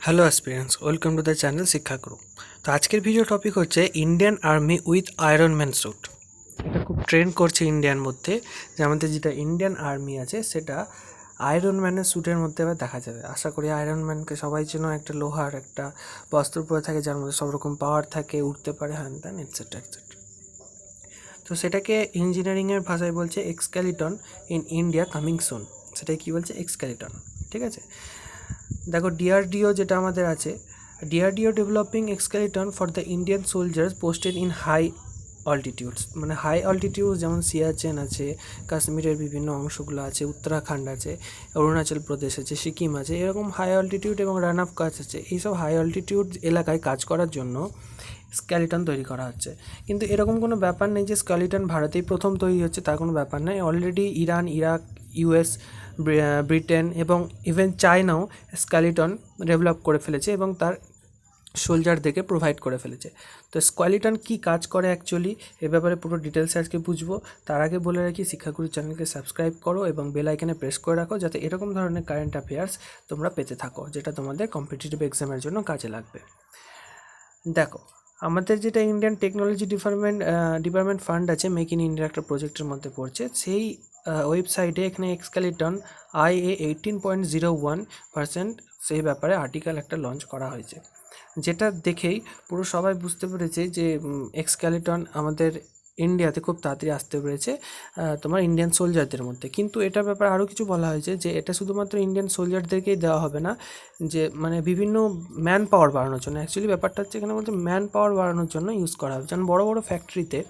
Hello aspirants, welcome to the channel Shiksha Guru. তো আজকের video topic হচ্ছে Indian army with iron man suit. এটা খুব ট্রেন্ড করছে ইন্ডিয়ার মধ্যে, যে আমাদের যেটা ইন্ডিয়ান আর্মি আছে সেটা আয়রন ম্যানের স্যুটের মধ্যে এবার দেখা যাবে। আশা করি আয়রন ম্যানকে সবাই চেনো, একটা লোহার একটা বস্ত্র পরে থাকে যার মধ্যে সব রকম পাওয়ার থাকে, উঠতে পারে, হ্যান ত্যান এটসেট্রা এটসেট্রা। তো সেটাকে ইঞ্জিনিয়ারিংয়ের ভাষায় বলছে এক্সকেলিটন ইন ইন্ডিয়া কামিং সুন। সেটাই কী বলছে? এক্সকেলিটন। ঠিক আছে, দেখো ডিআরডিও যেটা আমাদের আছে, DRDO developing exoskeleton for the Indian soldiers posted in high altitudes. মানে হাই অল্টিটিউড যেমন সিয়াচেন আছে, কাশ্মীরের বিভিন্ন অংশগুলো আছে, উত্তরাখণ্ড আছে, অরুণাচল প্রদেশ আছে, সিকিম আছে, এরকম হাই অল্টিটিউড এবং রান অফ কাজ আছে। এইসব হাই অল্টিটিউড এলাকায় কাজ করার জন্য স্কেলিটন তৈরি করা হচ্ছে। কিন্তু এরকম কোনো ব্যাপার নেই যে স্কেলিটন ভারতেই প্রথম তৈরি হচ্ছে, তার কোনো ব্যাপার নেই। Already Iran, Iraq, US, Britain এবং ইভেন চায়নাও স্কেলিটন ডেভেলপ করে ফেলেছে এবং তার সোলজারদেরকে প্রোভাইড করে ফেলেছে। তো স্কেলিটন কী কাজ করে অ্যাকচুয়ালি, এ ব্যাপারে পুরো ডিটেলসে আজকে বুঝবো। তার আগে বলে রাখি, শিক্ষাগুরু চ্যানেলকে সাবস্ক্রাইব করো এবং বেল আইকনে প্রেস করে রাখো, যাতে এরকম ধরনের কারেন্ট অ্যাফেয়ার্স তোমরা পেতে থাকো, যেটা তোমাদের কম্পিটিটিভ এক্সামের জন্য কাজে লাগবে। দেখো, আমাদের যেটা ইন্ডিয়ান টেকনোলজি ডিপার্টমেন্ট ফান্ড আছে, মেক ইন ইন্ডিয়া একটা প্রজেক্টের মধ্যে পড়ছে, সেই ওয়েবসাইটে এখানে এক্সকেলিটন IA 18.01% সেই ব্যাপারে আর্টিকেল একটা লঞ্চ করা হয়েছে, যেটা দেখেই পুরো সবাই বুঝতে পেরেছে যে এক্সকেলিটন আমাদের ইন্ডিয়াতে খুব তাড়াতাড়ি আসতে পেরেছে তোমার ইন্ডিয়ান সোলজারদের মধ্যে। কিন্তু এটার ব্যাপারে আরও কিছু বলা হয়েছে যে এটা শুধুমাত্র ইন্ডিয়ান সোলজারদেরকেই দেওয়া হবে না, যে মানে বিভিন্ন ম্যান পাওয়ার বাড়ানোর জন্য। অ্যাকচুয়ালি ব্যাপারটা হচ্ছে এখানে বলতে ম্যান পাওয়ার বাড়ানোর জন্য ইউজ করা হবে। যেমন বড় বড় ফ্যাক্টরিতে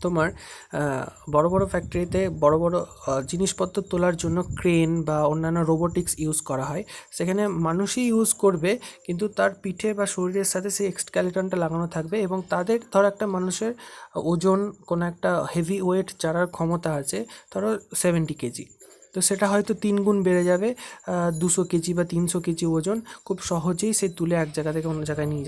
তোমার বড় ফ্যাক্টরিতে বড় জিনিসপত্র তোলার জন্য ক্রেন বা অন্যান্য রোবোটিক্স ইউজ করা হয়, সেখানে মানুষই ইউজ করবে, কিন্তু তার পিঠে বা শরীরের সাথে সেই এক্সকেলিটনটা লাগানো থাকবে এবং তাদের ধর একটা মানুষের ওজন, কোনো একটা হেভি ওয়েট চালার ক্ষমতা আছে ধরো 70 কেজি, তো সেটা হয়তো 3 গুণ বেড়ে যাবে, 200 কেজি বা 300 কেজি ওজন খুব সহজেই সে তুলে এক জায়গা থেকে অন্য জায়গায় নিয়ে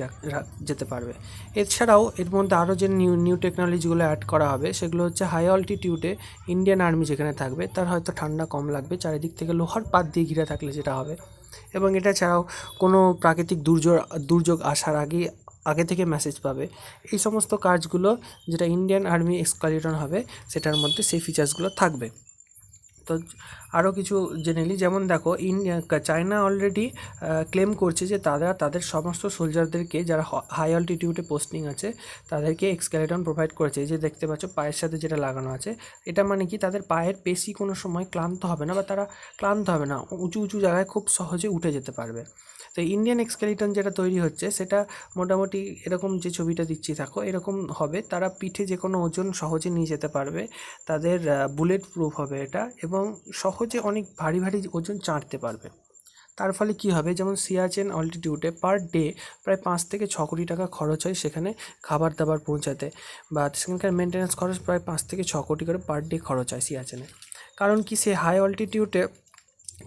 যেতে পারবে। এছাড়াও এর মধ্যে আরও যে নিউ টেকনোলজিগুলো অ্যাড করা হবে সেগুলো হচ্ছে হাই অল্টিটিউডে ইন্ডিয়ান আর্মি যেখানে থাকবে তার হয়তো ঠান্ডা কম লাগবে, চারিদিক থেকে লোহার পাত দিয়ে ঘিরে থাকলে যেটা হবে। এবং এটা ছাড়াও কোনো প্রাকৃতিক দুর্যোগ আসার আগে থেকে মেসেজ পাবে। এই সমস্ত কাজগুলো যেটা ইন্ডিয়ান আর্মি এক্সকেলিটন হবে সেটার মধ্যে সেই ফিচার্সগুলো থাকবে। তো আরও কিছু জেনে নিই, যেমন দেখো চায়না অলরেডি ক্লেম করছে যে তাদের সমস্ত সোলজারদেরকে যারা হাই অল্টিটিউডে পোস্টিং আছে তাদেরকে এক্সকেলিটন প্রোভাইড করেছে। এই যে দেখতে পাচ্ছ পায়ের সাথে যেটা লাগানো আছে, এটা মানে কি তাদের পায়ের পেশি কোনো সময় ক্লান্ত হবে না, বা তারা ক্লান্ত হবে না, উঁচু জায়গায় খুব সহজে উঠে যেতে পারবে। তো ইন্ডিয়ান এক্সকেলিটন যেটা তৈরি হচ্ছে সেটা মোটামুটি এরকম, যে ছবিটা দিচ্ছি থাকো এরকম হবে। তারা পিঠে যে কোনো ওজন সহজে নিয়ে যেতে পারবে, তাদের বুলেট প্রুফ হবে এটা, এবং সহজে অনেক ভারী ওজন চাঁটতে পারবে। তার ফলে কি হবে, যেমন সিয়াচেন অল্টিটিউডে পার ডে প্রায় 5 থেকে 6 কোটি টাকা খরচ হয় সেখানে খাবার দাবার পৌঁছাতে, বা সেখানকার মেনটেন্যান্স খরচ প্রায় 5 থেকে 6 কোটি করে পার ডে খরচ হয় সিয়াচেনে। কারণ কি, সে হাই অল্টিটিউডে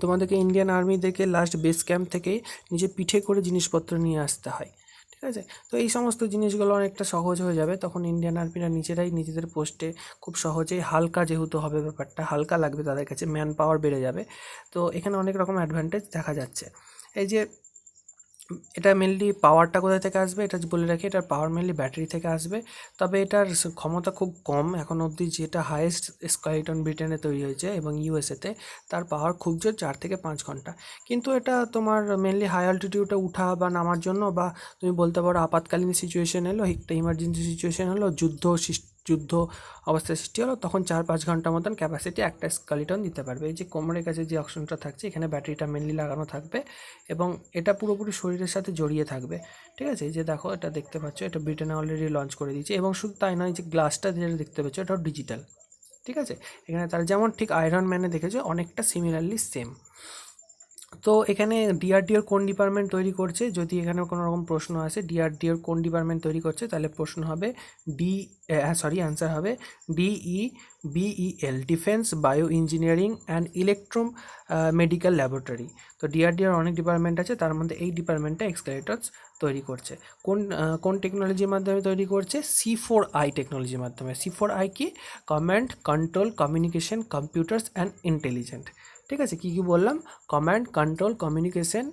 তোমাদেরকে ইন্ডিয়ান আর্মিদেরকে লাস্ট বেস ক্যাম্প থেকেই নিজে পিঠে করে জিনিসপত্র নিয়ে আসতে হয়। ঠিক আছে, তো এই সমস্ত জিনিসগুলো অনেকটা সহজ হয়ে যাবে, তখন ইন্ডিয়ান আর্মিরা নিজেরাই নিজেদের পোস্টে খুব সহজেই, হালকা যেহেতু হবে ব্যাপারটা, হালকা লাগবে তাদের কাছে, ম্যান পাওয়ার বেড়ে যাবে। তো এখানে অনেক রকম অ্যাডভান্টেজ দেখা যাচ্ছে। এই যে এটা মেনলি পাওয়ারটা কোথা থেকে আসবে এটা বলে রাখি, এটার পাওয়ার মেনলি ব্যাটারি থেকে আসবে, তবে এটার ক্ষমতা খুব কম এখন অবধি। যেটা হাইয়েস্ট স্কেলিটন ব্রিটেনে তৈরি হয়েছে এবং ইউএসএতে, তার পাওয়ার খুব জোর 4 থেকে 5 ঘন্টা। কিন্তু এটা তোমার মেনলি হাই অল্টিটিউডে উঠা বা নামার জন্য, বা তুমি বলতে পারো আপাতকালীন সিচুয়েশন এলো, একটা ইমার্জেন্সি সিচুয়েশন হলো, যুদ্ধ অবস্থার সৃষ্টি হলো, তখন 4-5 ঘন্টা মতন ক্যাপাসিটি একটা স্কেলিটন দিতে পারবে। এই যে কোমরের কাছে যে অপশনটা থাকছে, এখানে ব্যাটারিটা মেনলি লাগানো থাকবে এবং এটা পুরোপুরি শরীরের সাথে জড়িয়ে থাকবে। ঠিক আছে, এই যে দেখো এটা দেখতে পাচ্ছ, এটা ব্রিটেনে অলরেডি লঞ্চ করে দিয়েছে, এবং শুধু তাই নয়, যে গ্লাসটা যেটা দেখতে পাচ্ছ এটাও ডিজিটাল। ঠিক আছে, এখানে তার যেমন ঠিক আয়রন ম্যানে দেখেছো অনেকটা সিমিলারলি সেম। তো এখানে ডিআরডিওর কোন ডিপার্টমেন্ট তৈরি করছে, যদি এখানে কোনো রকম প্রশ্ন আসে ডিআরডিওর কোন ডিপার্টমেন্ট তৈরি করছে, তাহলে প্রশ্ন হবে অ্যান্সার হবে DEBEL, defence bio engineering and electro medical laboratory. তো ডিআরডিওর অনেক ডিপার্টমেন্ট আছে, তার মধ্যে এই ডিপার্টমেন্টটা এক্সকেলেটরস তৈরি করছে। কোন টেকনোলজির মাধ্যমে তৈরি করছে? C4I টেকনোলজির মাধ্যমে। C4I কি? Command, control, communication, computers and intelligent. ঠিক আছে, কী বললাম? Command, control, communication,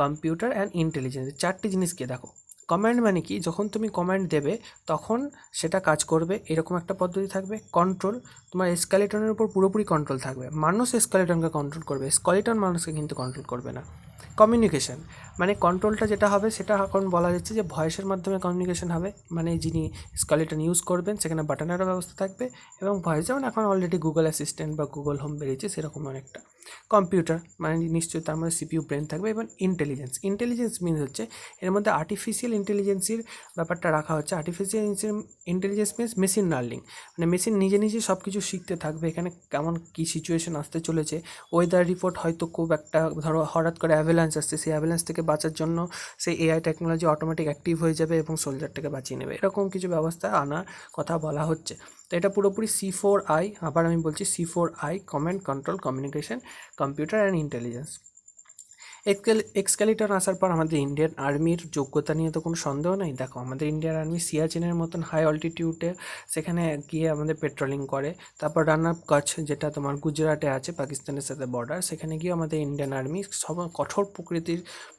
computer and intelligence. চারটি জিনিসকে দেখো। কমান্ড মানে কি, যখন তুমি কমান্ড দেবে তখন সেটা কাজ করবে, এরকম একটা পদ্ধতি থাকবে। কন্ট্রোল, তোমার স্কেলেটনের উপর পুরোপুরি কন্ট্রোল থাকবে, মানুষ স্কেলেটনকে কন্ট্রোল করবে, স্কেলেটন মানুষকে কিন্তু কন্ট্রোল করবে না। কমিউনিকেশন মানে কন্ট্রোলটা যেটা হবে সেটা এখন বলা যাচ্ছে যে ভয়েসের মাধ্যমে কমিউনিকেশন হবে, মানে যিনি স্কেলেটন ইউজ করবেন সেখানে বাটনেরও ব্যবস্থা থাকবে এবং ভয়েস, যেমন এখন অলরেডি গুগল অ্যাসিস্ট্যান্ট বা গুগল হোম বেরিয়েছে সেরকম অনেকটা। কম্পিউটার মানে নিশ্চয়ই তার মধ্যে সিপিইউ ব্রেন থাকবে। এবং ইন্টেলিজেন্স, ইন্টেলিজেন্স মিনস হচ্ছে এর মধ্যে আর্টিফিশিয়াল ইন্টেলিজেন্সির ব্যাপারটা রাখা হচ্ছে। Artificial intelligence means machine learning, মানে মেশিন নিজে নিজে সব কিছু শিখতে থাকবে, এখানে কেমন কী সিচুয়েশন আসতে চলেছে, ওয়েদার রিপোর্ট হয়তো খুব একটা ধরো হঠাৎ করে অ্যাভেলান্স আসছে, সেই অ্যাভেলান্স থেকে বাঁচার জন্য সেই এআই টেকনোলজি অটোমেটিক অ্যাক্টিভ হয়ে যাবে এবং সোলজারটাকে বাঁচিয়ে নেবে, এরকম কিছু ব্যবস্থা আনার কথা বলা হচ্ছে। তো এটা পুরোপুরি C4I, আবার আমি বলছি C4I, command, control, communication, computer and intelligence. Exoskeleton আসার পর আমাদের ইন্ডিয়ান আর্মির যোগ্যতা নিয়ে তো কোনো সন্দেহ নেই। দেখো আমাদের ইন্ডিয়ান আর্মি সিয়াচেনের মতন হাই অল্টিটিউডে সেখানে গিয়ে আমাদের পেট্রোলিং করে। তারপর রান আপ কচ্ছ, যেটা তোমার গুজরাটে আছে পাকিস্তানের সাথে বর্ডার, সেখানে গিয়ে আমাদের ইন্ডিয়ান আর্মি সব কঠোর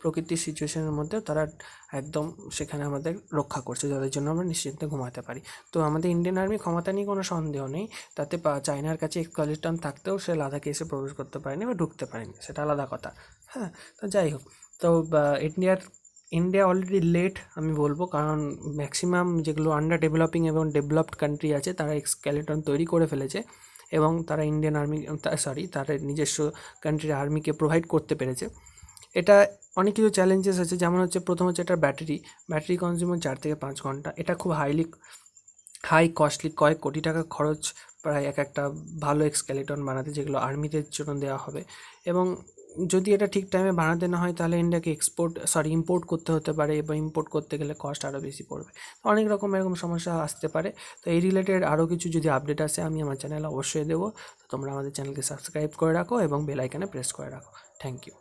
প্রকৃতির সিচুয়েশনের মধ্যে তারা একদম সেখানে আমাদের রক্ষা করছে, যাদের জন্য আমরা নিশ্চিন্তে ঘুমাতে পারি। তো আমাদের ইন্ডিয়ান আর্মি ক্ষমতা নিয়ে কোনো সন্দেহ নেই, তাতে চায়নার কাছে এক্সকেলেটন থাকতেও সে লাদাখে এসে প্রবেশ করতে পারেনি বা ঢুকতে পারেনি, সেটা আলাদা কথা। হ্যাঁ, তো যাই হোক, তো ইন্ডিয়া অলরেডি লেট আমি বলবো, কারণ ম্যাক্সিমাম যেগুলো আন্ডার ডেভেলপিং এবং ডেভেলপড কান্ট্রি আছে তারা স্কেলেটন তৈরি করে ফেলেছে এবং তারা ইন্ডিয়ান আর্মি তারা নিজস্ব কান্ট্রির আর্মিকে প্রোভাইড করতে পেরেছে। এটা অনেক কিছু চ্যালেঞ্জেস আছে, যেমন হচ্ছে প্রথম হচ্ছে এটার ব্যাটারি কনজিউমার 4 থেকে 5 ঘন্টা, এটা খুব হাই কস্টলি, কয়েক কোটি টাকা খরচ প্রায় একটা ভালো স্কেলেটন বানাতে, যেগুলো আর্মিদের জন্য দেওয়া হবে। এবং যদি এটা ঠিক টাইমে বানাতে না হয় তাহলে ইন্ডিয়াকে ইম্পোর্ট করতে হতে পারে, এবং ইম্পোর্ট করতে গেলে কস্ট আরও বেশি পড়বে। তো অনেক রকম এরকম সমস্যা আসতে পারে। তো এই রিলেটেড আরও কিছু যদি আপডেট আসে আমি আমার চ্যানেলে অবশ্যই দেবো। তো তোমরা আমাদের চ্যানেলকে সাবস্ক্রাইব করে রাখো এবং বেল আইকনে প্রেস করে রাখো। Thank you.